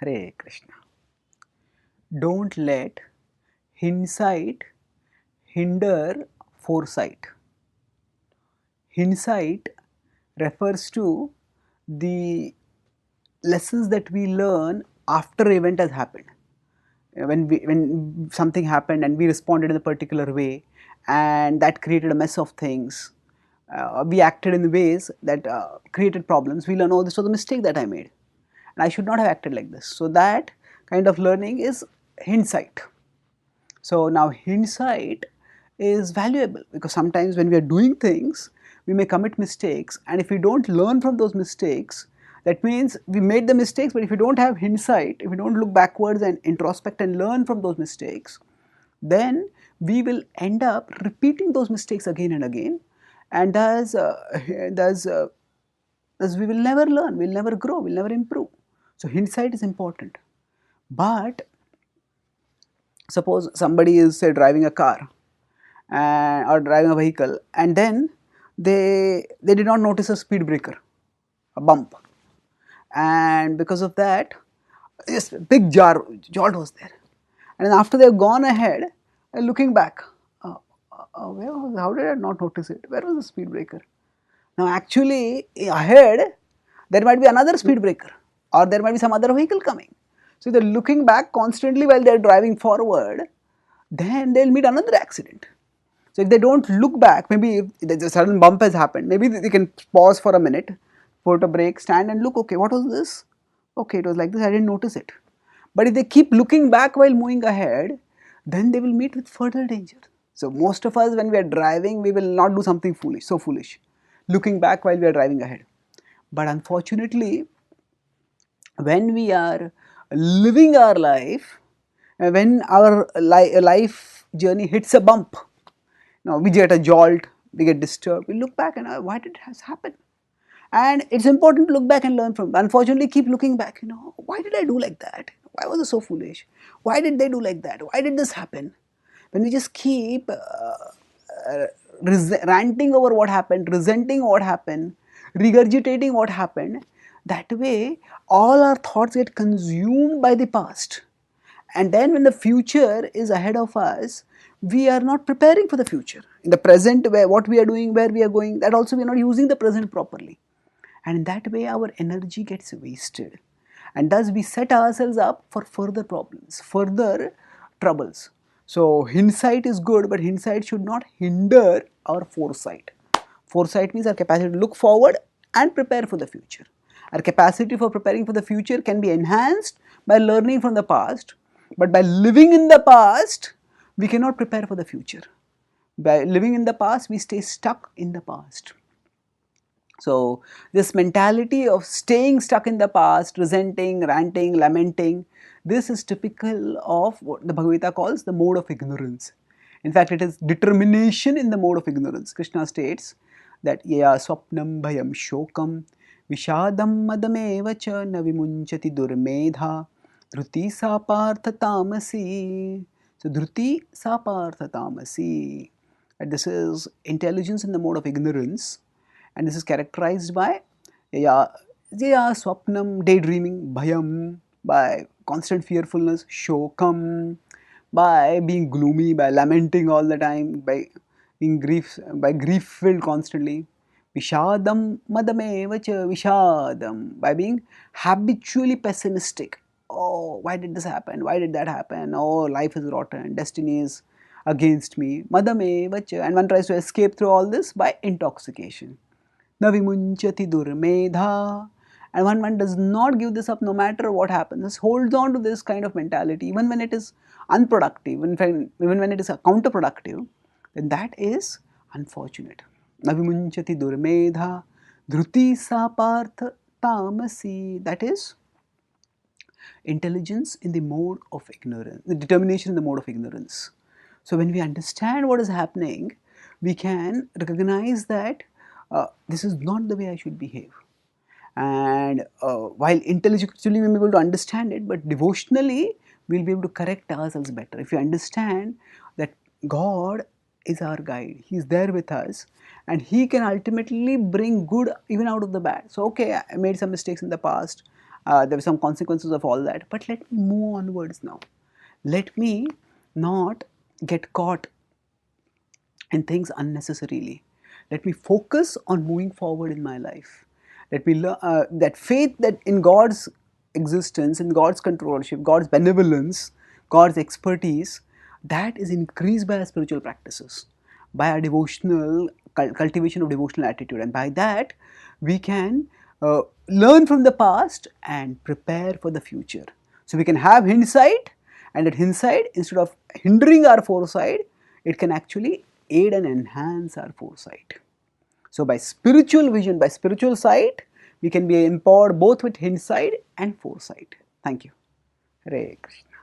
Hare Krishna. Don't let hindsight hinder foresight. Hindsight refers to the lessons that we learn after event has happened. When something happened and we responded in a particular way, and that created a mess of things, we acted in ways that created problems. We learn, oh, this was a mistake that I made and I should not have acted like this. So that kind of learning is hindsight. So now hindsight is valuable because sometimes when we are doing things, we may commit mistakes, and if we don't learn from those mistakes, that means we made the mistakes, but if we don't have hindsight, if we don't look backwards and introspect and learn from those mistakes, then we will end up repeating those mistakes again and again, and thus we will never learn, we'll never grow, we'll never improve. So hindsight is important. But suppose somebody is, say, driving a car or driving a vehicle, and then they did not notice a speed breaker, a bump, and because of that, this big jolt was there. And then after they've gone ahead, looking back, how did I not notice it? Where was the speed breaker? Now actually ahead there might be another speed breaker, or there might be some other vehicle coming. So they're looking back constantly while they're driving forward, then they'll meet another accident. So if they don't look back, maybe if a sudden bump has happened, maybe they can pause for a minute, put a break, stand and look, okay, what was this? Okay, it was like this, I didn't notice it. But if they keep looking back while moving ahead, then they will meet with further danger. So most of us, when we are driving, we will not do something foolish, looking back while we are driving ahead. But unfortunately, when we are living our life, when our life journey hits a bump, now we get a jolt, we get disturbed, we look back and why did it has happened? And it's important to look back and learn from it. Unfortunately, keep looking back, why did I do like that? Why was I so foolish? Why did they do like that? Why did this happen? When we just keep ranting over what happened, resenting what happened, regurgitating what happened, that way all our thoughts get consumed by the past. And then when the future is ahead of us, we are not preparing for the future. In the present, where what we are doing, where we are going, that also we are not using the present properly. And in that way our energy gets wasted. And thus we set ourselves up for further problems, further troubles. So hindsight is good, but hindsight should not hinder our foresight. Foresight means our capacity to look forward and prepare for the future. Our capacity for preparing for the future can be enhanced by learning from the past, but by living in the past, we cannot prepare for the future. By living in the past, we stay stuck in the past. So this mentality of staying stuck in the past, resenting, ranting, lamenting, this is typical of what the Bhagavad Gita calls the mode of ignorance. In fact, it is determination in the mode of ignorance. Krishna states that yaya swapnam bhayam shokam vishadam madameva cha na vimunchati durmedha dhruti sa partha tamasi. So dhruti sa partha tamasi. And this is intelligence in the mode of ignorance. And this is characterized by swapnam, daydreaming, bhayam, by constant fearfulness, shokam, by being gloomy, by lamenting all the time, by being grief filled constantly, vishadam madamevacha vishadam, by being habitually pessimistic. Oh, why did this happen? Why did that happen? Oh, life is rotten, destiny is against me, madamevacha, and one tries to escape through all this by intoxication. Na vimunchati durmedha. And one does not give this up no matter what happens. Just holds on to this kind of mentality even when it is unproductive, even when it is counterproductive, then that is unfortunate. Na vimunchati durmedha dhruti sa partha tamasi. That is intelligence in the mode of ignorance, the determination in the mode of ignorance. So when we understand what is happening, we can recognize that this is not the way I should behave. And while intellectually we may be able to understand it, but devotionally we will be able to correct ourselves better. If we understand that God is our guide, He is there with us, and He can ultimately bring good even out of the bad. So okay, I made some mistakes in the past, There were some consequences of all that, but let me move onwards now. Let me not get caught in things unnecessarily. Let me focus on moving forward in my life. Let me learn that faith that in God's existence, in God's controllership, God's benevolence, God's expertise, that is increased by our spiritual practices, by our devotional cultivation of devotional attitude, and by that we can learn from the past and prepare for the future. So we can have hindsight, and that hindsight, instead of hindering our foresight, it can actually aid and enhance our foresight. So by spiritual vision, by spiritual sight, we can be empowered both with hindsight and foresight. Thank you. Hare Krishna.